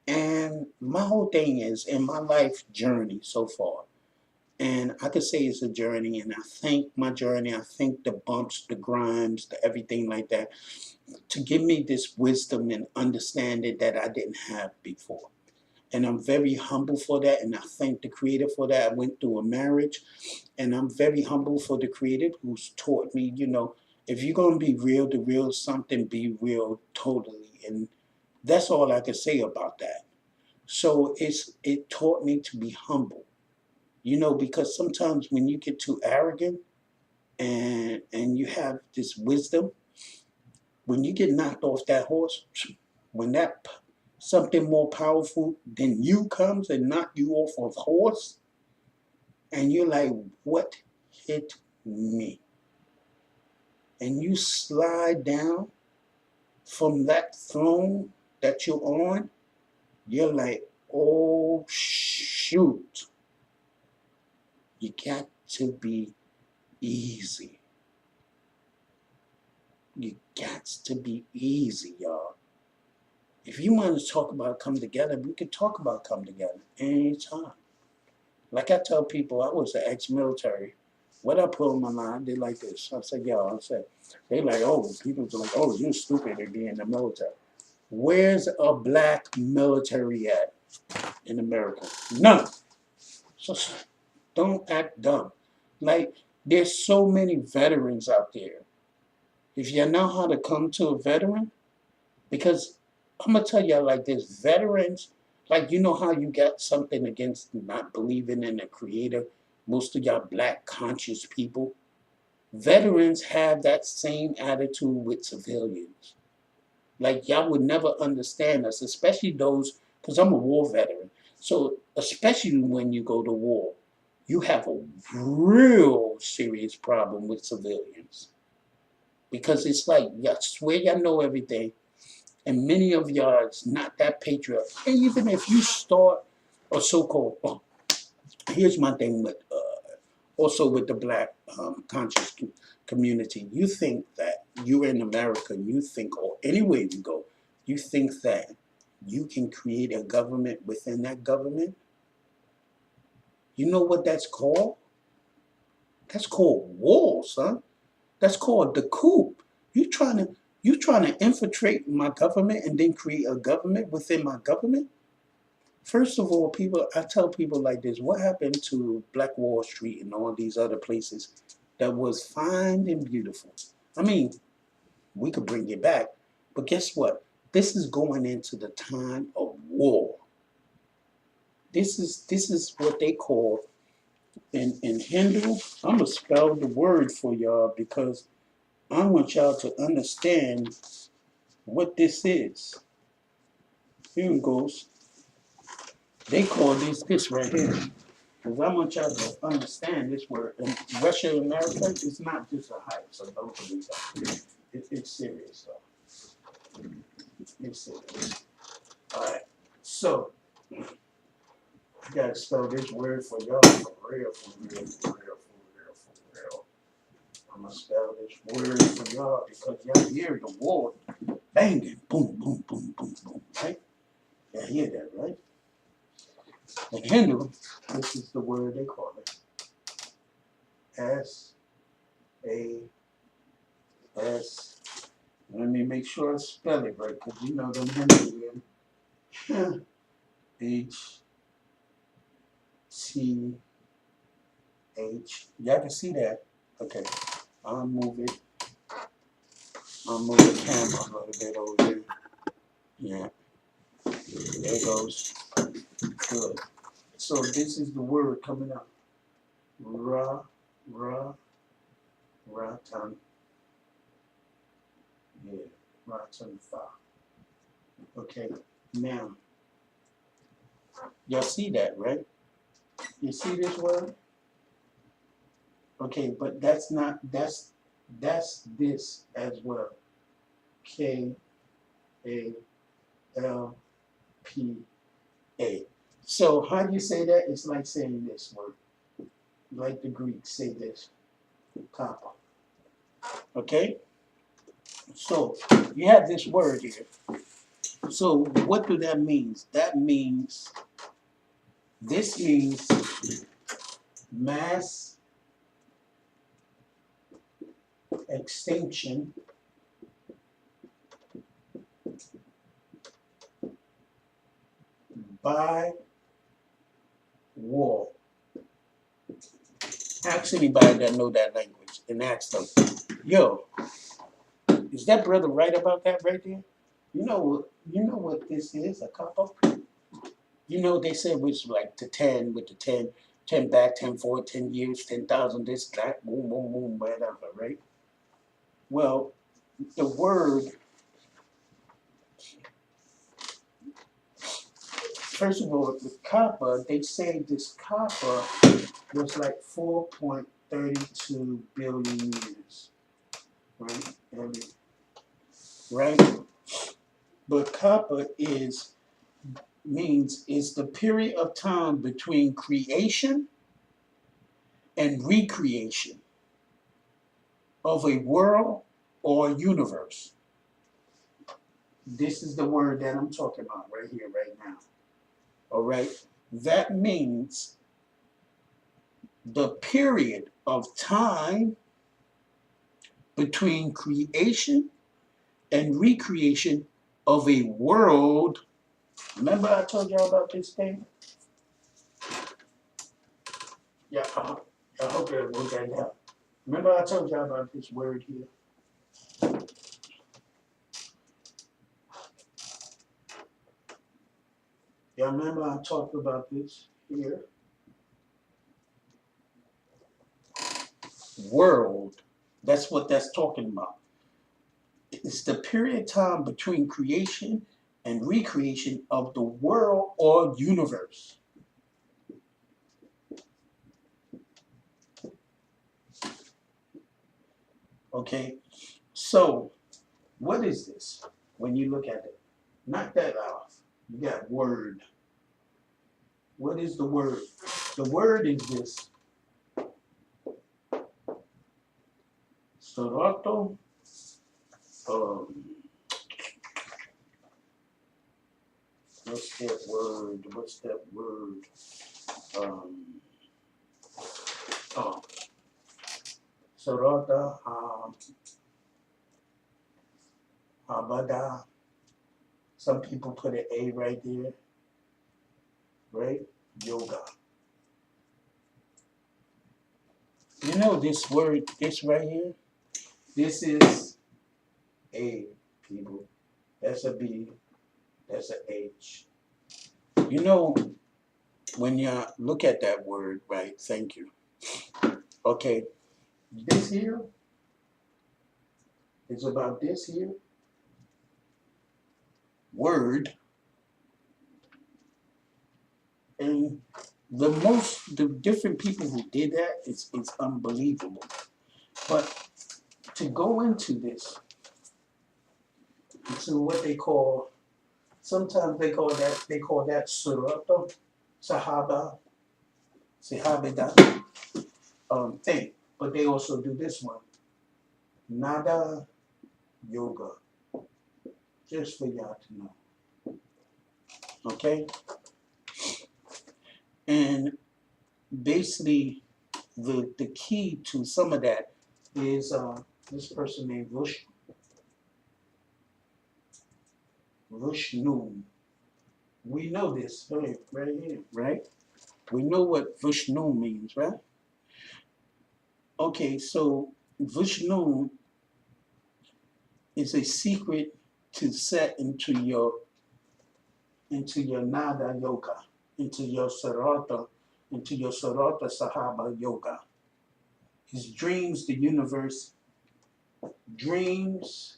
And my whole thing is in my life journey so far. And I could say it's a journey, and I think my journey, I think the bumps, the grinds, the everything like that, to give me this wisdom and understanding that I didn't have before. And I'm very humble for that, and I thank the Creator for that. I went through a marriage, and I'm very humble for the Creator who's taught me, if you're going to be real, the real something, be real totally. And that's all I can say about that. So it taught me to be humble, because sometimes when you get too arrogant and you have this wisdom, when you get knocked off that horse, when that something more powerful than you comes and knock you off of horse, and you're like, what hit me? And you slide down from that throne that you're on, you're like, oh shoot. You got to be easy. You got to be easy, y'all. If you want to talk about come together, we could talk about come together anytime. Like I tell people, I was an ex-military. What I put on my line, they like this. I said, yo, they like, oh, people are like, oh, you're stupid to be in the military. Where's a black military at in America? None. So don't act dumb. Like, there's so many veterans out there. If you know how to come to a veteran, because I'm going to tell y'all like this, veterans, like how you got something against not believing in the creator, most of y'all black conscious people, veterans have that same attitude with civilians. Like y'all would never understand us, especially those, because I'm a war veteran. So especially when you go to war, you have a real serious problem with civilians. Because it's like, y'all swear y'all know everything, And many of y'all is not that patriotic. And even if you start a so-called, here's my thing with also with the black conscious community. You think that you're in America, you think, or anywhere you go, you think that you can create a government within that government. You know what that's called? That's called war, son. That's called the coup. You trying to you trying to infiltrate my government and then create a government within my government? First of all, people, I tell people like this: what happened to Black Wall Street and all these other places that was fine and beautiful? I mean, we could bring it back, but guess what? This is going into the time of war. This is what they call in Hindu. I'm gonna spell the word for y'all because I want y'all to understand what this is. Here it goes. They call this right here. Because I want y'all to understand this word. In Russia and America, it's not just a hype, so don't believe that. It's serious, though. It's serious. All right. So, I got to spell this word for y'all for real, for real, for real, for real, for real. I'm going to spell this word for y'all because y'all hear the war banging. Boom, boom, boom, boom, boom. Right? Y'all hear that, right? In Hindu, this is the word they call it. S-A-S. Let me make sure I spell it right, because you know them Hindu again. H-T-H. Y'all can see that. Okay. I'll move it. I'll move the camera a little bit over here. Yeah. There it goes. Good. So this is the word coming up. Ratan. Yeah. Ratan Fa. Okay. Now, y'all see that, right? You see this word? Okay, but that's not, that's this as well. K-A-L-P-A. So how do you say that? It's like saying this word. Like the Greeks say this. Kappa. Okay? So you have this word here. So what do that mean? That means, this means mass extinction by war. Ask anybody that know that language and ask them, yo, is that brother right about that right there? You know what this is, a copper? You know they said which like the 10 with the 10, 10 back, 10 forward, 10 years, 10,000 this, that, boom, boom, boom, whatever, right? Well, the word, first of all, the copper, they say this copper was like 4.32 billion years, right? Right? But copper means is the period of time between creation and recreation of a world or universe. This is the word that I'm talking about right here, right now. All right? That means the period of time between creation and recreation of a world. Remember I told y'all about this thing? Yeah, I hope you wrote that down. Remember I told y'all about this word here? Y'all remember I talked about this here? World. That's what that's talking about. It's the period of time between creation and recreation of the world or universe. Okay, so what is this? when you look at it. Knock that off. You got word. What is the word? The word is this. Soroto. What's that word? What's that word? Oh, Sorota, Abada. Some people put an A right there, right? Yoga. You know this word, this right here? This is A, people. That's a B. That's a H. You know, when you look at that word, right? Thank you. Okay, this here is about this here word, and the different people who did that, it's unbelievable. But to go into this, into what they call, sometimes they call that surato, sahaba, sahabida thing. But they also do this one, nada yoga, just for y'all to know. Okay? And basically the key to some of that is this person named Vishnu. We know this right here, right? We know what Vishnu means, right? Okay, so Vishnu is a secret to set into your nada yoga, into your sarata sahaba yoga. His dreams, the universe, dreams,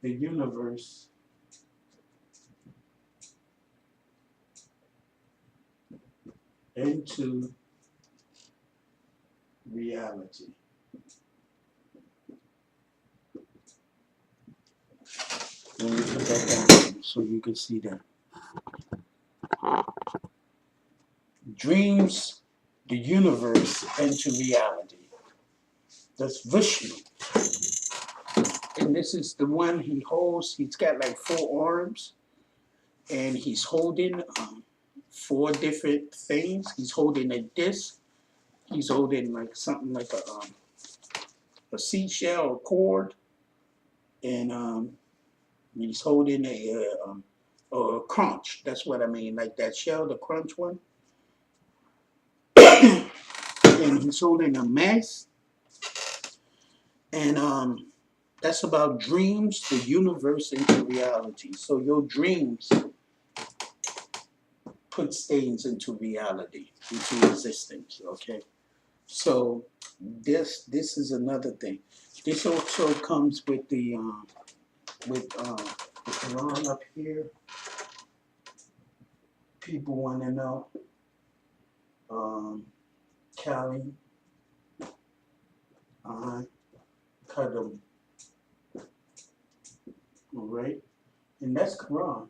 the universe into reality. Let me put that down so you can see that. Dreams the universe into reality. That's Vishnu. And this is the one he holds. He's got like 4 arms, and he's holding 4 different things. He's holding a disc. He's holding like something like a seashell, a cord, and he's holding a crunch. That's what I mean, like that shell, the crunch one. And he's holding a mask, and that's about dreams, the universe into reality. So your dreams put things into reality, into existence. Okay. So this is another thing. This also comes with the Quran up here. People want to know. Kali, Kadam. All right, and that's Quran.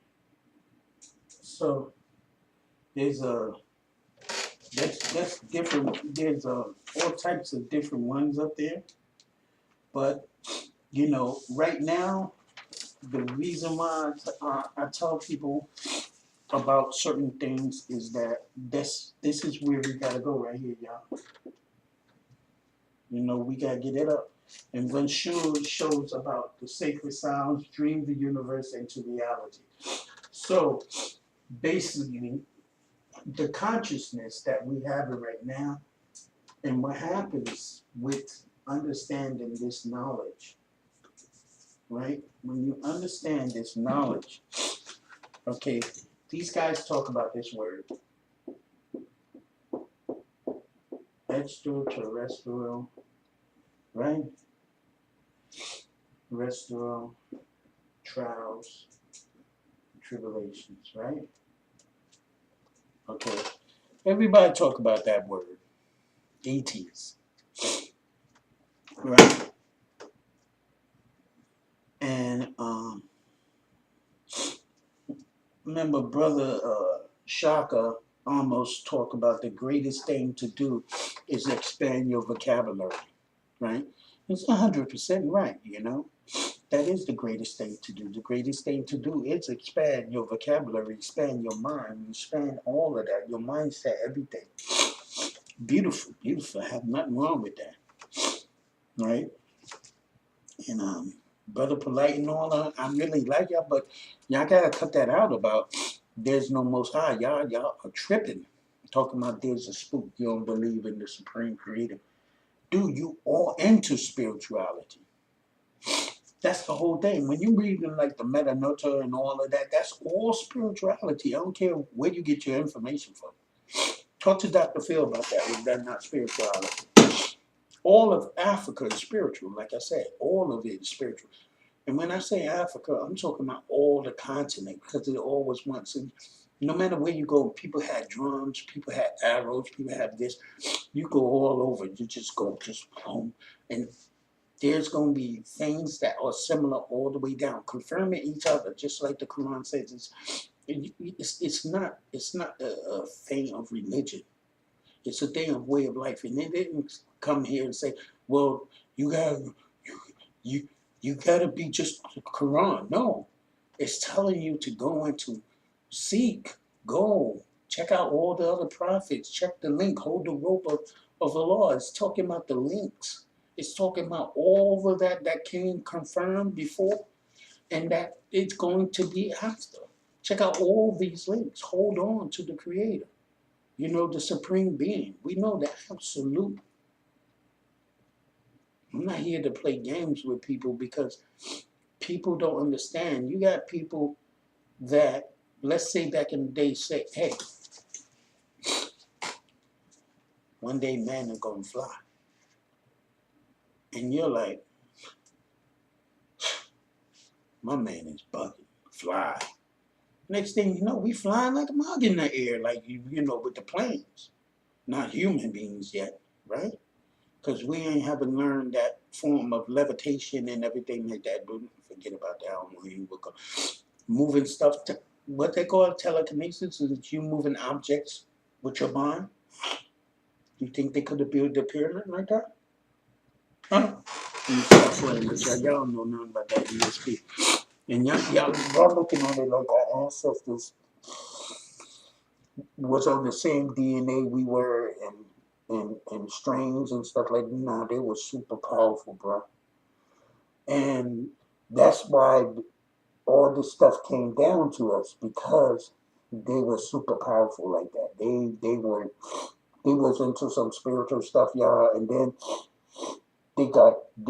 So there's that's different. There's all types of different ones up there, but you know, right now the reason why I tell people about certain things is that this is where we gotta go right here, y'all. You know, we gotta get it up. And when shows about the sacred sounds, dream the universe into reality. So basically, the consciousness that we have right now, and what happens with understanding this knowledge, right? When you understand this knowledge, okay, these guys talk about this word, extraterrestrial, right? Terrestrial trials, tribulations, right? Okay, everybody talk about that word, ETs, right? remember Brother Shaka almost talk about the greatest thing to do is expand your vocabulary, right? It's 100% right, you know. That is the greatest thing to do. The greatest thing to do is expand your vocabulary, expand your mind, expand all of that, your mindset, everything. Beautiful, beautiful. Have nothing wrong with that, right? And Brother Polite and all that, I really like y'all, but y'all gotta cut that out about there's no most high. Y'all are tripping. Talking about there's a spook. You don't believe in the supreme creator. Dude, you all into spirituality. That's the whole thing. When you read in like the Metanota and all of that, that's all spirituality. I don't care where you get your information from. Talk to Dr. Phil about that. If that's not spirituality. All of Africa is spiritual. Like I said, all of it is spiritual. And when I say Africa, I'm talking about all the continent because it always wants. And no matter where you go, people had drums, people had arrows, people had this. You go all over. You just go just home, and there's going to be things that are similar all the way down, confirming each other, just like the Quran says. It's not a thing of religion. It's a thing of way of life, and they didn't come here and say, "Well, you got you you got to be just the Quran." No, it's telling you to go and to seek, go check out all the other prophets, check the link, hold the rope of the law. It's talking about the links. It's talking about all of that came confirmed before and that it's going to be after. Check out all these links. Hold on to the Creator. You know, the Supreme Being. We know the absolute. I'm not here to play games with people because people don't understand. You got people that, let's say back in the day, say, hey, one day man are going to fly. And you're like, my man is bugging, fly. Next thing you know, we flying like a mug in the air, like, you know, with the planes. Not human beings yet, right? Because we ain't haven't learned that form of levitation and everything like that. But forget about that. I don't know you would go. Moving stuff, to, what they call telekinesis, is you moving objects with your mind. You think they could have built the pyramid like that? Huh? You stop playing with y'all don't know nothing about that ESP. And y'all looking at it like our ancestors was on the same DNA we were and strains and stuff like that. Nah, they were super powerful, bro. And that's why all this stuff came down to us because they were super powerful like that. They was into some spiritual stuff, y'all, and then they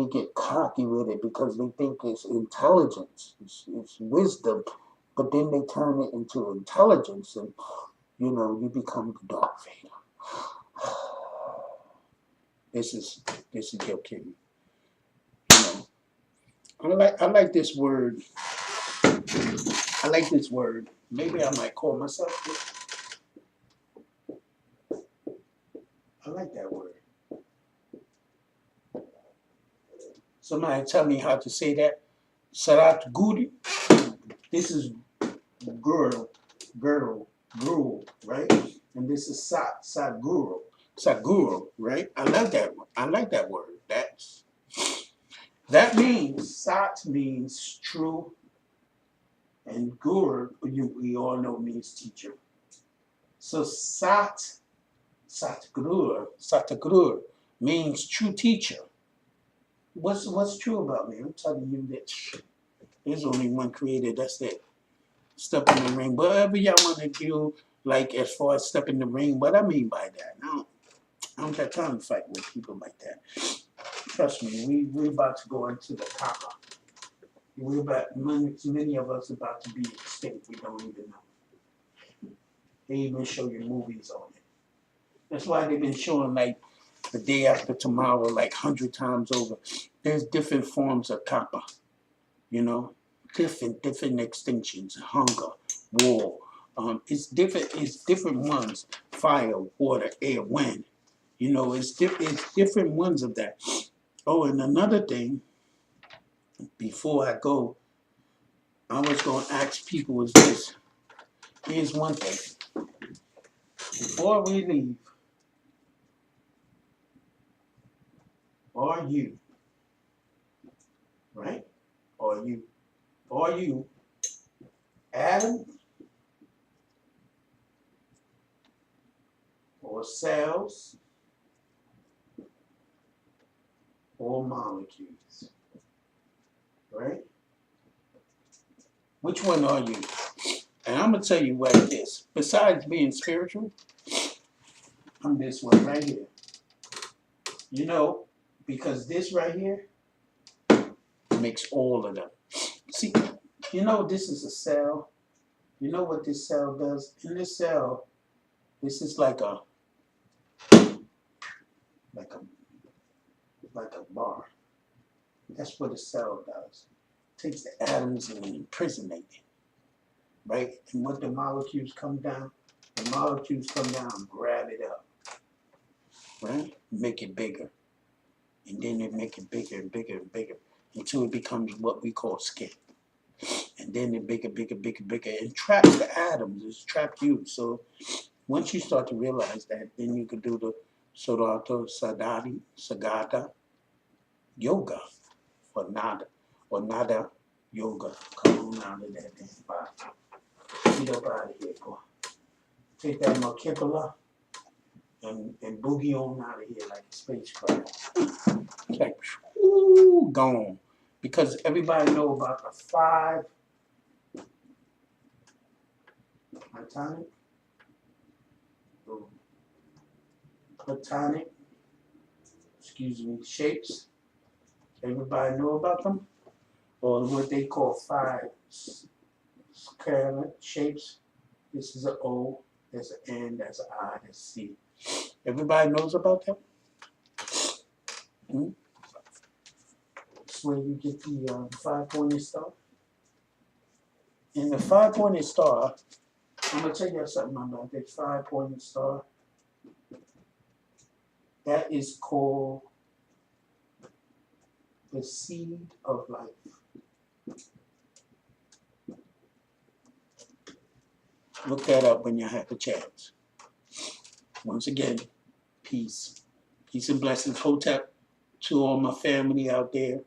get cocky with it because they think it's intelligence, it's wisdom, but then they turn it into intelligence, and you know you become the Dark Vader. This is your king. You know, I like this word. I like this word. Maybe I might call myself. I like that word. Somebody tell me how to say that. Sarat Guri. This is girdle, gruel, right? And this is saguro, right? I like that one. I like that word. That means sat means true, and gur we all know means teacher. So satgrur means true teacher. What's true about me? I'm telling you that there's only one creator. That's it. Step in the ring. Whatever y'all want to do, like as far as step in the ring, what I mean by that. I don't got time to fight with people like that. Trust me, we about to go into the copper. Many of us about to be extinct. We don't even know. They even show you movies on it. That's why they've been showing like the day after tomorrow, like 100 times over. There's different forms of copper, you know, different extinctions, hunger, war. It's different ones. Fire, water, air, wind. You know, it's different ones of that. Oh, and another thing, before I go, I was gonna ask people is this. here's one thing. Before we leave, are you, right? Are you atoms or cells or molecules, right? Which one are you? And I'm going to tell you what it is. Besides being spiritual, I'm this one right here. You know, because this right here makes all of them. See, you know this is a cell. You know what this cell does? In this cell, this is like a like a like a bar. That's what a cell does. It takes the atoms and imprisonate it, right? And when the molecules come down, and grab it up, right? Make it bigger. And then they make it bigger and bigger and bigger until it becomes what we call skin. And then it bigger, bigger, bigger, bigger, and traps the atoms. It's trapped you. So once you start to realize that, then you can do the Sodato Sagata yoga or nada yoga. Come on out of that damn body. Get up out of here, boy. Take that Makipala and boogie on out of here like a spacecraft. It's like, ooh, gone. Because everybody know about the 5 platonic, shapes. Everybody know about them? Or what they call 5 scalar shapes. This is an O, there's an N, there's an I, there's a C. Everybody knows about them? That's where you get the 5-pointed star. In the 5-pointed star, I'm going to tell you something about that 5-pointed star. That is called the seed of life. Look that up when you have a chance. Once again, peace. Peace and blessings. Hotep to all my family out there.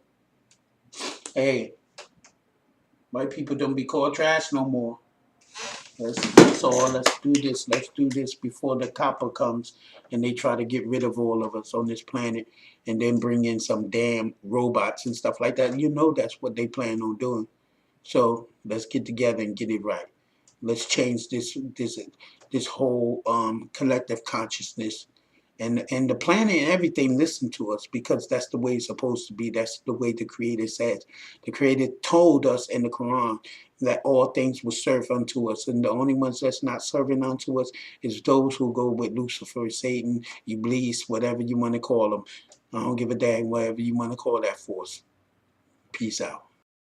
Hey, white people don't be called trash no more. That's all. Let's do this. Let's do this before the copper comes and they try to get rid of all of us on this planet and then bring in some damn robots and stuff like that. You know that's what they plan on doing. So let's get together and get it right. Let's change this whole collective consciousness. And the planet and everything listen to us because that's the way it's supposed to be. That's the way the Creator says. The Creator told us in the Quran that all things will serve unto us. And the only ones that's not serving unto us is those who go with Lucifer, Satan, Iblis, whatever you want to call them. I don't give a dang whatever you want to call that force. Peace out.